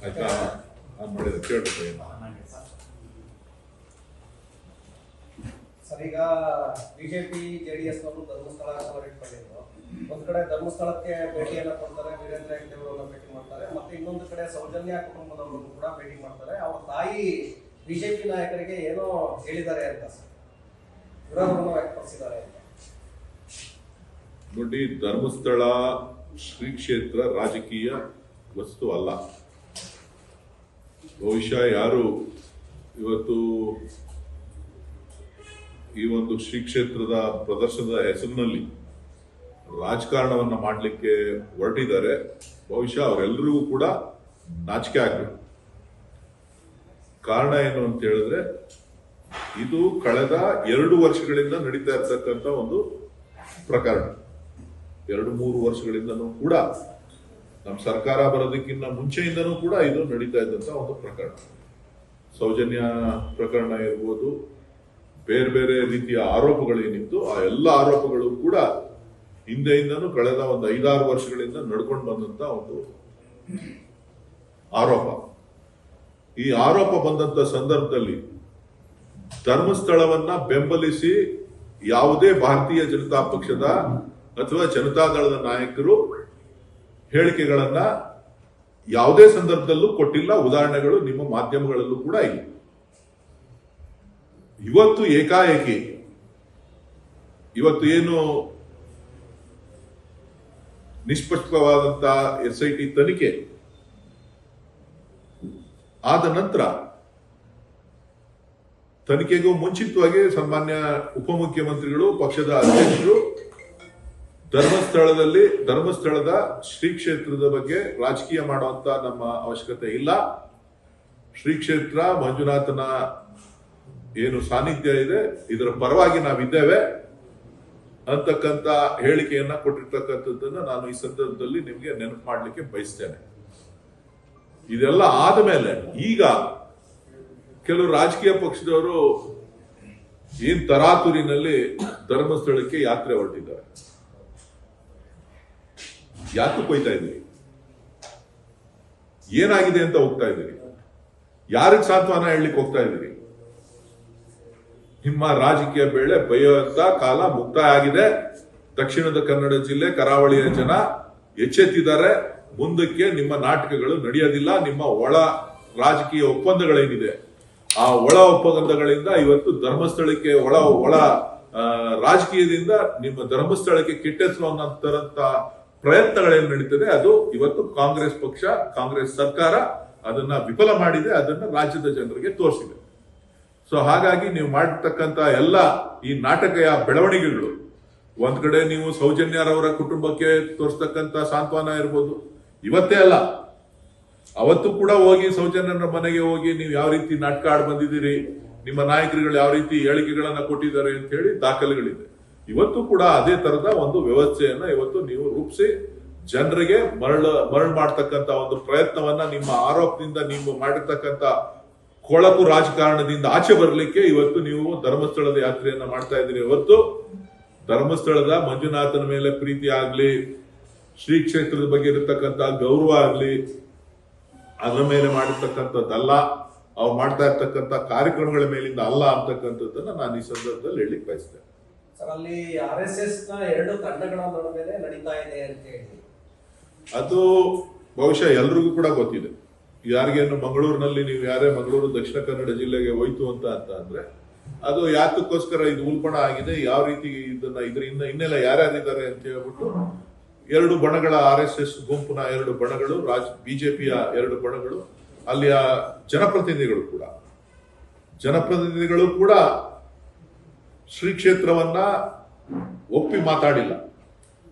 ಆಯ್ತಾ ಮಾಡಿದ ಕೇಳ್ಬೇಕು. ಸರ್, ಈಗ ಬಿಜೆಪಿ ಜೆಡಿಎಸ್ ನವರು ಧರ್ಮಸ್ಥಳ ಇಟ್ಕೊಂಡಿದ್ರು. ಒಂದ್ ಕಡೆ ಧರ್ಮಸ್ಥಳಕ್ಕೆ ಭೇಟಿಯನ್ನ ಕೊಡ್ತಾರೆ, ವೀರೇಂದ್ರ ಹೆಗ್ಗಡೆಯವರನ್ನ ಭೇಟಿ ಮಾಡ್ತಾರೆ, ಮತ್ತೆ ಇನ್ನೊಂದು ಕಡೆ ಸೌಜನ್ಯ ಕುಟುಂಬದವರನ್ನು ಕೂಡ ಭೇಟಿ ಮಾಡ್ತಾರೆ. ಅವ್ರ ತಾಯಿ ಬಿಜೆಪಿ ನಾಯಕರಿಗೆ ಏನೋ ಹೇಳಿದ್ದಾರೆ ಅಂತ ಸರ್, ವಿರೋಧವನ್ನು ವ್ಯಕ್ತಪಡಿಸಿದ್ದಾರೆ ಅಂತ. ನೋಡಿ, ಧರ್ಮಸ್ಥಳ ಶ್ರೀ ಕ್ಷೇತ್ರ ರಾಜಕೀಯ ವಸ್ತು ಅಲ್ಲ. ಬಹುಶಃ ಯಾರು ಇವತ್ತು ಈ ಒಂದು ಶ್ರೀ ಕ್ಷೇತ್ರದ ಪ್ರದರ್ಶನದ ಹೆಸರಿನಲ್ಲಿ ರಾಜಕಾರಣವನ್ನ ಮಾಡಲಿಕ್ಕೆ ಹೊರಟಿದ್ದಾರೆ, ಬಹುಶಃ ಅವರೆಲ್ಲರಿಗೂ ಕೂಡ ನಾಚಿಕೆ ಆಗಬೇಕು. ಕಾರಣ ಏನು ಅಂತ ಹೇಳಿದ್ರೆ, ಇದು ಕಳೆದ 2 ವರ್ಷಗಳಿಂದ ನಡೀತಾ ಇರ್ತಕ್ಕಂಥ ಒಂದು ಪ್ರಕರಣ. 2-3 ವರ್ಷಗಳಿಂದನೂ ಕೂಡ, ನಮ್ಮ ಸರ್ಕಾರ ಬರೋದಕ್ಕಿಂತ ಮುಂಚೆಯಿಂದನೂ ಕೂಡ ಇದು ನಡೀತಾ ಇದ್ದಂತ ಒಂದು ಪ್ರಕರಣ. ಸೌಜನ್ಯ ಪ್ರಕರಣ ಇರ್ಬೋದು, ಬೇರೆ ಬೇರೆ ರೀತಿಯ ಆರೋಪಗಳೇನಿತ್ತು, ಆ ಎಲ್ಲ ಆರೋಪಗಳು ಕೂಡ ಹಿಂದೆಯಿಂದನೂ ಕಳೆದ ಒಂದು 5-6 ವರ್ಷಗಳಿಂದ ನಡ್ಕೊಂಡು ಬಂದಂತ ಒಂದು ಆರೋಪ. ಈ ಆರೋಪ ಬಂದಂತ ಸಂದರ್ಭದಲ್ಲಿ ಧರ್ಮಸ್ಥಳವನ್ನ ಬೆಂಬಲಿಸಿ ಯಾವುದೇ ಭಾರತೀಯ ಜನತಾ ಪಕ್ಷದ ಅಥವಾ ಜನತಾದಳದ ನಾಯಕರು ಹೇಳಿಕೆಗಳನ್ನ ಯಾವುದೇ ಸಂದರ್ಭದಲ್ಲೂ ಕೊಟ್ಟಿಲ್ಲ. ಉದಾಹರಣೆಗಳು ನಿಮ್ಮ ಮಾಧ್ಯಮಗಳಲ್ಲೂ ಕೂಡ ಇಲ್ಲ. ಇವತ್ತು ಏಕಾಏಕಿ ಇವತ್ತು ಏನು ನಿಷ್ಪಕ್ಷವಾದಂತ SIT ತನಿಖೆ ಆದ ನಂತರ, ತನಿಖೆಗೂ ಮುಂಚಿತವಾಗಿ ಸನ್ಮಾನ್ಯ ಉಪಮುಖ್ಯಮಂತ್ರಿಗಳು, ಪಕ್ಷದ ಅಧ್ಯಕ್ಷರು ಧರ್ಮಸ್ಥಳದ ಶ್ರೀ ಕ್ಷೇತ್ರದ ಬಗ್ಗೆ ರಾಜಕೀಯ ಮಾಡುವಂತ ನಮ್ಮ ಅವಶ್ಯಕತೆ ಇಲ್ಲ, ಶ್ರೀ ಕ್ಷೇತ್ರ ಮಂಜುನಾಥನ ಏನು ಸಾನ್ನಿಧ್ಯ ಇದೆ ಇದರ ಪರವಾಗಿ ನಾವಿದ್ದೇವೆ ಅಂತಕ್ಕಂಥ ಹೇಳಿಕೆಯನ್ನ ಕೊಟ್ಟಿರ್ತಕ್ಕಂಥದ್ದನ್ನ ನಾನು ಈ ಸಂದರ್ಭದಲ್ಲಿ ನಿಮ್ಗೆ ನೆನಪು ಮಾಡಲಿಕ್ಕೆ ಬಯಸ್ತೇನೆ. ಇದೆಲ್ಲ ಆದಮೇಲೆ ಈಗ ಕೆಲವು ರಾಜಕೀಯ ಪಕ್ಷದವರು ಏನ್ ತರಾತುರಿನಲ್ಲಿ ಧರ್ಮಸ್ಥಳಕ್ಕೆ ಯಾತ್ರೆ ಹೊರಟಿದ್ದಾರೆ. ಯಾಕೆ ಹೋಯ್ತಾ ಇದ್ದೀರಿ? ಏನಾಗಿದೆ ಅಂತ ಹೋಗ್ತಾ ಇದ್ದೀರಿ? ಯಾರಿಗೆ ಸಾಂತ್ವನ ಹೇಳಲಿಕ್ಕೆ ಹೋಗ್ತಾ ಇದ್ದೀರಿ? ನಿಮ್ಮ ರಾಜಕೀಯ ಬೇಳೆ ಬೈಯುವಂತ ಕಾಲ ಮುಕ್ತಾಯ ಆಗಿದೆ. ದಕ್ಷಿಣದ ಕನ್ನಡ ಜಿಲ್ಲೆ, ಕರಾವಳಿಯ ಜನ ಎಚ್ಚೆತ್ತಿದ್ದಾರೆ. ಮುಂದಕ್ಕೆ ನಿಮ್ಮ ನಾಟಕಗಳು ನಡೆಯೋದಿಲ್ಲ. ನಿಮ್ಮ ಒಳ ರಾಜಕೀಯ ಒಪ್ಪಂದಗಳೇನಿದೆ, ಆ ಒಳ ಒಪ್ಪಂದಗಳಿಂದ ಇವತ್ತು ಧರ್ಮಸ್ಥಳಕ್ಕೆ ಒಳ ರಾಜಕೀಯದಿಂದ ನಿಮ್ಮ ಧರ್ಮಸ್ಥಳಕ್ಕೆ ಕೆಟ್ಟೆಸರು ಅನ್ನೋಂತ ಪ್ರಯತ್ನಗಳೇನು ನಡೀತದೆ, ಅದು ಇವತ್ತು ಕಾಂಗ್ರೆಸ್ ಪಕ್ಷ, ಕಾಂಗ್ರೆಸ್ ಸರ್ಕಾರ ಅದನ್ನ ವಿಫಲ ಮಾಡಿದೆ. ಅದನ್ನ ರಾಜ್ಯದ ಜನರಿಗೆ ತೋರಿಸಿದೆ. ಸೊ ಹಾಗಾಗಿ ನೀವು ಮಾಡಿರ್ತಕ್ಕಂಥ ಎಲ್ಲ ಈ ನಾಟಕೀಯ ಬೆಳವಣಿಗೆಗಳು, ಒಂದ್ ಕಡೆ ನೀವು ಸೌಜನ್ಯರವರ ಕುಟುಂಬಕ್ಕೆ ತೋರಿಸ್ತಕ್ಕಂಥ ಸಾಂತ್ವನ ಇರ್ಬೋದು, ಇವತ್ತೇ ಅಲ್ಲ ಅವತ್ತು ಕೂಡ ಹೋಗಿ ಸೌಜನ್ಯರ ಮನೆಗೆ ಹೋಗಿ ನೀವು ಯಾವ ರೀತಿ ನಾಟಕ ಆಡ್ ಬಂದಿದ್ದೀರಿ, ನಿಮ್ಮ ನಾಯಕರುಗಳು ಯಾವ ರೀತಿ ಹೇಳಿಕೆಗಳನ್ನ ಕೊಟ್ಟಿದ್ದಾರೆ ಅಂತ ಹೇಳಿ ದಾಖಲೆಗಳಿದೆ. ಇವತ್ತು ಕೂಡ ಅದೇ ತರದ ಒಂದು ವ್ಯವಸ್ಥೆಯನ್ನ ಇವತ್ತು ನೀವು ರೂಪಿಸಿ ಜನರಿಗೆ ಮರಳು ಮಾಡ್ತಕ್ಕಂಥ ಒಂದು ಪ್ರಯತ್ನವನ್ನ, ನಿಮ್ಮ ಆರೋಪದಿಂದ ನೀವು ಮಾಡಿರ್ತಕ್ಕಂಥ ಕೊಳಕು ರಾಜಕಾರಣದಿಂದ ಆಚೆ ಬರಲಿಕ್ಕೆ ಇವತ್ತು ನೀವು ಧರ್ಮಸ್ಥಳದ ಯಾತ್ರೆಯನ್ನ ಮಾಡ್ತಾ ಇದ್ದೀರಿ. ಇವತ್ತು ಧರ್ಮಸ್ಥಳದ ಮಂಜುನಾಥನ ಮೇಲೆ ಪ್ರೀತಿ ಆಗ್ಲಿ, ಶ್ರೀ ಕ್ಷೇತ್ರದ ಬಗ್ಗೆ ಇರತಕ್ಕಂಥ ಗೌರವ ಆಗ್ಲಿ, ಅದರ ಮೇಲೆ ಮಾಡಿರ್ತಕ್ಕಂಥದ್ದಲ್ಲ, ಅವ್ರು ಮಾಡ್ತಾ ಇರ್ತಕ್ಕಂಥ ಕಾರ್ಯಕ್ರಮಗಳ ಮೇಲಿಂದ ಅಲ್ಲ ಅಂತಕ್ಕಂಥದ್ದನ್ನ ನಾನು ಈ ಸಂದರ್ಭದಲ್ಲಿ ಹೇಳಲಿಕ್ಕೆ ಬಯಸ್ತೇನೆ. ಸರ್, ಅಲ್ಲಿ RSS ನ 2 ತಂಡಗಳ ನಡುವೆ ನಡೀತಾ ಇದೆ ಅಂತ ಹೇಳಿ, ಅದು ಬಹುಶಃ ಎಲ್ರಿಗೂ ಕೂಡ ಗೊತ್ತಿದೆ. ಯಾರಿಗೇನು ಮಂಗಳೂರಿನಲ್ಲಿ ನೀವು ಯಾರೇ ಮಂಗಳೂರು ದಕ್ಷಿಣ ಕನ್ನಡ ಜಿಲ್ಲೆಗೆ ಹೋಯ್ತು ಅಂತ ಅಂದ್ರೆ ಅದು ಯಾತಕ್ಕೋಸ್ಕರ ಇದು ಉಲ್ಬಣ ಆಗಿದೆ, ಯಾವ ರೀತಿ ಇದ್ರ ಇನ್ನೆಲ್ಲ ಯಾರ್ಯಾರಿದ್ದಾರೆ ಅಂತ ಹೇಳ್ಬಿಟ್ಟು 2 ಬಣಗಳ RSS ಗುಂಪಿನ 2 ಬಣಗಳು, ಬಿಜೆಪಿಯ 2 ಬಣಗಳು, ಅಲ್ಲಿಯ ಜನಪ್ರತಿನಿಧಿಗಳು ಕೂಡ ಶ್ರೀ ಕ್ಷೇತ್ರವನ್ನ ಒಪ್ಪಿ ಮಾತಾಡಿಲ್ಲ.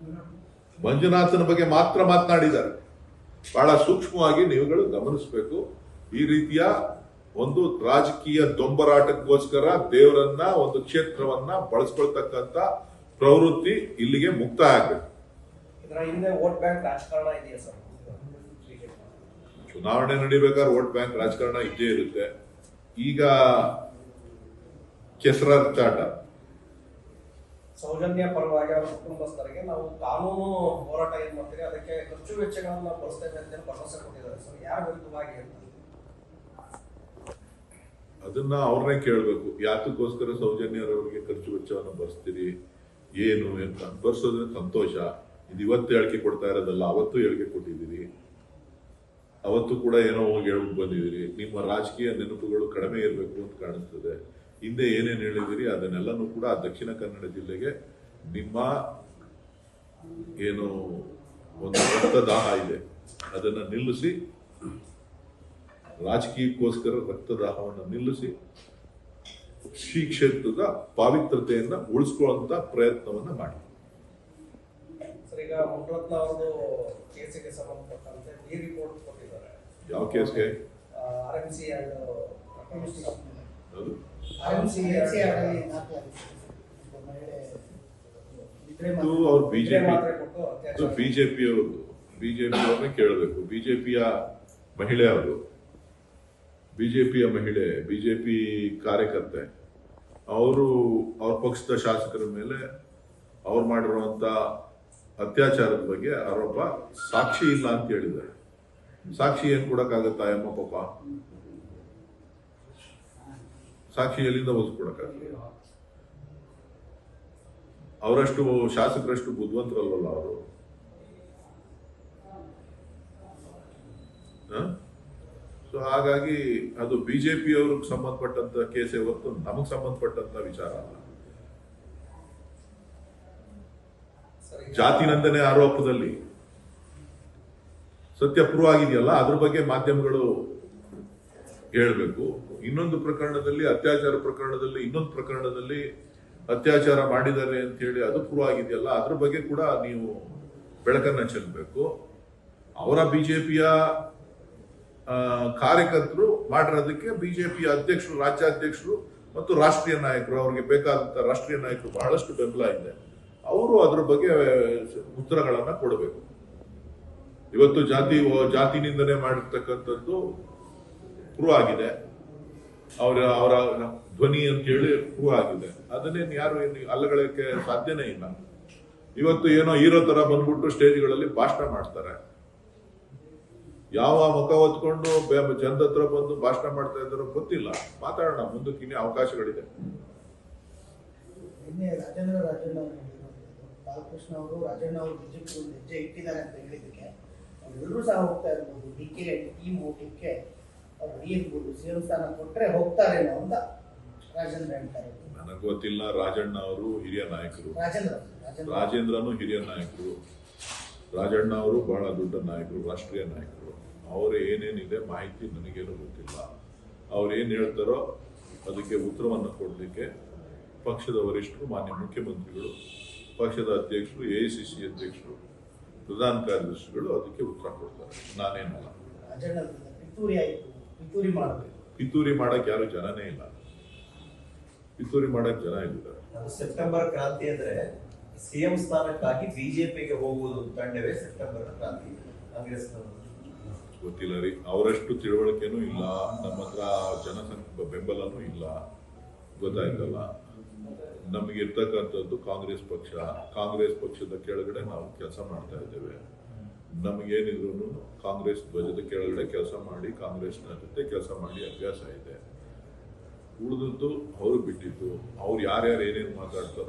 ಮಂಜುನಾಥನ ಬಗ್ಗೆ ಮಾತ್ರ ಮಾತನಾಡಿದ್ದಾರೆ. ಬಹಳ ಸೂಕ್ಷ್ಮವಾಗಿ ನೀವುಗಳು ಗಮನಿಸಬೇಕು. ಈ ರೀತಿಯ ಒಂದು ರಾಜಕೀಯ ದೊಂಬರಾಟಕ್ಕೋಸ್ಕರ ದೇವರನ್ನ, ಒಂದು ಕ್ಷೇತ್ರವನ್ನ ಬಳಸ್ಕೊಳ್ತಕ್ಕಂಥ ಪ್ರವೃತ್ತಿ ಇಲ್ಲಿಗೆ ಮುಕ್ತಾಯ ಆಗಬೇಕು. ಇದರ ಹಿಂದೆ ವೋಟ್ ಬ್ಯಾಂಕ್ ರಾಜಕಾರಣ ಇದೆಯಾ ಸರ್? ಚುನಾವಣೆ ನಡಿಬೇಕಾದ್ರೆ ವೋಟ್ ಬ್ಯಾಂಕ್ ರಾಜಕಾರಣ ಇದ್ದೇ ಇರುತ್ತೆ. ಈಗ ಕೆಸರಾಚಾಟ, ಸೌಜನ್ಯ ಪರವಾಗಿ ಅವರ ಕುಟುಂಬಸ್ಥರಿಗೆ ನಾವು ಕಾನೂನು ಹೋರಾಟ ಏನ್ ಮಾಡ್ತೀವಿ ಅದಕ್ಕೆ ಖರ್ಚು ವೆಚ್ಚಗಳನ್ನು ನಾವು ಭರಿಸ್ತೇವೆ ಅಂತ ಭರವಸೆ ಕೊಟ್ಟಿದ್ದಾರೆ ಸರ್. ಯಾರ ವಿರುದ್ಧವಾಗಿ ಅಂತ ಅದನ್ನ ಅವ್ರನ್ನೇ ಕೇಳಬೇಕು. ಯಾತಕ್ಕೋಸ್ಕರ ಸೌಜನ್ಯರವರಿಗೆ ಖರ್ಚು ವೆಚ್ಚವನ್ನು ಭರಿಸ್ತೀರಿ ಏನು ಅಂತ ಬರ್ಸೋದ್ರೆ ಸಂತೋಷ. ಇದು ಇವತ್ತು ಹೇಳಿಕೆ ಕೊಡ್ತಾ ಇರೋದಲ್ಲ, ಅವತ್ತು ಹೇಳಿಕೆ ಕೊಟ್ಟಿದ್ದೀರಿ. ಅವತ್ತು ಕೂಡ ಏನೋ ಹೋಗಿ ಹೇಳ್ಬಿಟ್ಟು ಬಂದಿದ್ದೀರಿ. ನಿಮ್ಮ ರಾಜಕೀಯ ನೆನಪುಗಳು ಕಡಿಮೆ ಇರಬೇಕು ಅಂತ ಕಾಣಿಸ್ತದೆ. ಹಿಂದೆ ಏನೇನು ಹೇಳಿದಿರಿ ಅದನ್ನೆಲ್ಲನೂ ಕೂಡ ದಕ್ಷಿಣ ಕನ್ನಡ ಜಿಲ್ಲೆಗೆ ನಿಮ್ಮ ಏನು ಒಂದು ರಕ್ತದಾಹ ಇದೆ ಅದನ್ನ ನಿಲ್ಲಿಸಿ, ರಾಜಕೀಯಕ್ಕೋಸ್ಕರ ರಕ್ತದಾಹವನ್ನು ನಿಲ್ಲಿಸಿ ಶ್ರೀ ಕ್ಷೇತ್ರದ ಪಾವಿತ್ರತೆಯನ್ನ ಉಳಿಸ್ಕೊಳ್ಳುವಂತ ಪ್ರಯತ್ನವನ್ನ ಮಾಡಿ. ಸರ್, ಈಗ ಮುಖರತ್ನ ಅವರು ಕೇಸಿಗೆ ಸಂಬಂಧಪಟ್ಟಂತೆ ಡಿ ರಿಪೋರ್ಟ್ ಕೊಟ್ಟಿದ್ದಾರೆ. ಯಾವ ಕೇಸ್ಗೆ? RMC and ಅದು ಅವ್ರು ಬಿಜೆಪಿ ಅವ್ರನ್ನೇ ಕೇಳಬೇಕು. ಬಿಜೆಪಿಯ ಮಹಿಳೆ ಅವರು, ಬಿಜೆಪಿಯ ಮಹಿಳೆ, ಬಿಜೆಪಿ ಕಾರ್ಯಕರ್ತೆ, ಅವರು ಅವ್ರ ಪಕ್ಷದ ಶಾಸಕರ ಮೇಲೆ ಅವ್ರು ಮಾಡಿರುವಂತ ಅತ್ಯಾಚಾರದ ಬಗ್ಗೆ ಆರೋಪ, ಸಾಕ್ಷಿ ಇಲ್ಲ ಅಂತ ಹೇಳಿದ್ದಾರೆ. ಸಾಕ್ಷಿ ಏನ್ ಕೊಡಕ್ಕಾಗತ್ತಾ ಅಮ್ಮ ಪಾಪ? ಸಾಕ್ಷಿ ಎಲ್ಲಿಂದ ಒಸ್ಕೊಡಕ್ಕಾಗಲ್ಲ? ಅವರಷ್ಟು ಶಾಸಕರಷ್ಟು ಬುದ್ಧಿವಂತರಲ್ವಲ್ಲ ಅವರು. ಸೊ ಹಾಗಾಗಿ ಅದು ಬಿಜೆಪಿ ಅವ್ರಿಗೆ ಸಂಬಂಧಪಟ್ಟಂತ ಕೇಸೇ ಹೊರತು ನಮಗ್ ಸಂಬಂಧಪಟ್ಟಂತ ವಿಚಾರ ಅಲ್ಲ. ಜಾತಿ ನಂದನೆ ಆರೋಪದಲ್ಲಿ ಸತ್ಯ ಪ್ರೂವ್ ಆಗಿದೆಯಲ್ಲ, ಅದ್ರ ಬಗ್ಗೆ ಮಾಧ್ಯಮಗಳು ಹೇಳ್ಬೇಕು. ಇನ್ನೊಂದು ಪ್ರಕರಣದಲ್ಲಿ, ಅತ್ಯಾಚಾರ ಪ್ರಕರಣದಲ್ಲಿ, ಇನ್ನೊಂದು ಪ್ರಕರಣದಲ್ಲಿ ಅತ್ಯಾಚಾರ ಮಾಡಿದ್ದಾರೆ ಅಂತ ಹೇಳಿ ಅದು ಪ್ರೂವ್ ಆಗಿದೆಯಲ್ಲ, ಅದ್ರ ಬಗ್ಗೆ ಕೂಡ ನೀವು ಬೆಳಕನ್ನ ಚೆಲ್ಲಬೇಕು. ಅವರ ಬಿಜೆಪಿಯ ಕಾರ್ಯಕರ್ತರು ಮಾಡಿರೋದಕ್ಕೆ ಬಿಜೆಪಿಯ ಅಧ್ಯಕ್ಷರು, ರಾಜ್ಯಾಧ್ಯಕ್ಷರು ಮತ್ತು ರಾಷ್ಟ್ರೀಯ ನಾಯಕರು, ಅವ್ರಿಗೆ ಬೇಕಾದಂತ ರಾಷ್ಟ್ರೀಯ ನಾಯಕರು ಬಹಳಷ್ಟು ಬೆಂಬಲ ಇದೆ. ಅವರು ಅದ್ರ ಬಗ್ಗೆ ಉತ್ತರಗಳನ್ನ ಕೊಡಬೇಕು. ಇವತ್ತು ಜಾತಿ ನಿಂದನೆ ಮಾಡಿರ್ತಕ್ಕಂಥದ್ದು ಪ್ರೂವ್ ಆಗಿದೆ. ಅವರ ಧ್ವನಿ ಅಂತ ಹೇಳಿ ಪ್ರೂವ್ ಆಗಿದೆ. ಅದನ್ನೇನು ಯಾರು ಅಲ್ಲಗಳಕ್ಕೆ ಸಾಧ್ಯನೇ ಇಲ್ಲ. ಇವತ್ತು ಏನೋ ಹೀರೋ ತರ ಬಂದ್ಬಿಟ್ಟು ಸ್ಟೇಜ್ಗಳಲ್ಲಿ ಭಾಷಣ ಮಾಡ್ತಾರೆ. ಯಾವ ಮುಖ ಹೊತ್ಕೊಂಡು ಜನದ ಹತ್ರ ಬಂದು ಭಾಷಣ ಮಾಡ್ತಾ ಇದ್ದಾರೋ ಗೊತ್ತಿಲ್ಲ. ಮಾತಾಡೋಣ, ಮುಂದಕ್ಕೆ ಇನ್ನೇ ಅವಕಾಶಗಳಿದೆ. ಬಾಲಕೃಷ್ಣ ಅವರು, ರಾಜಣ್ಣ ಅವರು ಬಿಜೆಪಿ ಒಂದು ಹೆಜ್ಜೆ ಇಟ್ಟಿದ್ದಾರೆ ಅಂತ ಹೇಳಿದ್ದಕ್ಕೆ ಎಲ್ಲರೂ ಸಹ ಹೋಗ್ತಾ ಇರ್ಬೋದು. DK ಟೀಮ್ ಹೋಗ್ಲಿಕ್ಕೆ ಅವ್ರು ಇರ್ಬೋದು, CM ಸ್ಥಾನ ಕೊಟ್ರೆ ಹೋಗ್ತಾರೇನೋ ಅಂತ ರಾಜೇಂದ್ರ ಹೇಳ್ತಾರೆ. ನನಗೆ ಗೊತ್ತಿಲ್ಲ. ರಾಜಣ್ಣ ಅವರು ಹಿರಿಯ ನಾಯಕರು, ರಾಜೇಂದ್ರನು ಹಿರಿಯ ನಾಯಕರು, ರಾಜಣ್ಣ ಅವರು ಬಹಳ ದೊಡ್ಡ ನಾಯಕರು, ರಾಷ್ಟ್ರೀಯ ನಾಯಕರು. ಅವ್ರ ಏನೇನಿದೆ ಮಾಹಿತಿ ನನಗೇನು ಗೊತ್ತಿಲ್ಲ. ಅವ್ರು ಏನ್ ಹೇಳ್ತಾರೋ ಅದಕ್ಕೆ ಉತ್ತರವನ್ನು ಕೊಡಲಿಕ್ಕೆ ಪಕ್ಷದ ವರಿಷ್ಠರು, ಮಾನ್ಯ ಮುಖ್ಯಮಂತ್ರಿಗಳು, ಪಕ್ಷದ ಅಧ್ಯಕ್ಷರು, AICC ಅಧ್ಯಕ್ಷರು, ಪ್ರಧಾನ ಕಾರ್ಯದರ್ಶಿಗಳು ಅದಕ್ಕೆ ಉತ್ತರ ಕೊಡ್ತಾರೆ. ನಾನೇನಲ್ಲ. ಪಿತೂರಿ ಮಾಡಕ್ ಯಾರು ಜನನೇ ಇಲ್ಲ. ಪಿತೂರಿ ಮಾಡಕ್ ಜನ ಇದ್ದಾರೆ. ಸೆಪ್ಟೆಂಬರ್ ಕ್ರಾಂತಿ ಅಂದ್ರೆ CM ಸ್ಥಾನಕ್ಕಾಗಿ ಬಿಜೆಪಿಗೆ ಹೋಗುವುದು ತಂಡವೇ ಸೆಪ್ಟೆಂಬರ್ ಕ್ರಾಂತಿ. ಕಾಂಗ್ರೆಸ್ ಗೊತ್ತಿಲ್ಲ ರೀ. ಅವರಷ್ಟು ತಿಳುವಳಿಕೆನೂ ಇಲ್ಲ. ನಮ್ಮ ಹತ್ರ ಜನಸಂಖ್ಯೆ ಬೆಂಬಲನೂ ಇಲ್ಲ. ಗೊತ್ತಾಯ್ತಲ್ಲ. ನಮಗೆ ಇರ್ತಕ್ಕಂಥದ್ದು ಕಾಂಗ್ರೆಸ್ ಪಕ್ಷ. ಕಾಂಗ್ರೆಸ್ ಪಕ್ಷದ ಕೆಳಗಡೆ ನಾವು ಕೆಲಸ ಮಾಡ್ತಾ ಇದ್ದೇವೆ. ನಮಗೇನಿದ್ರು ಕಾಂಗ್ರೆಸ್ ಧ್ವಜದ ಕೆಳಗಡೆ ಕೆಲಸ ಮಾಡಿ, ಕಾಂಗ್ರೆಸ್ನ ಜೊತೆ ಕೆಲಸ ಮಾಡಿ ಅಭ್ಯಾಸ ಇದೆ. ಉಳಿದದ್ದು ಅವ್ರು ಬಿಟ್ಟಿದ್ದು. ಅವ್ರು ಯಾರ್ಯಾರು ಏನೇನು ಮಾತಾಡ್ತಾರೋ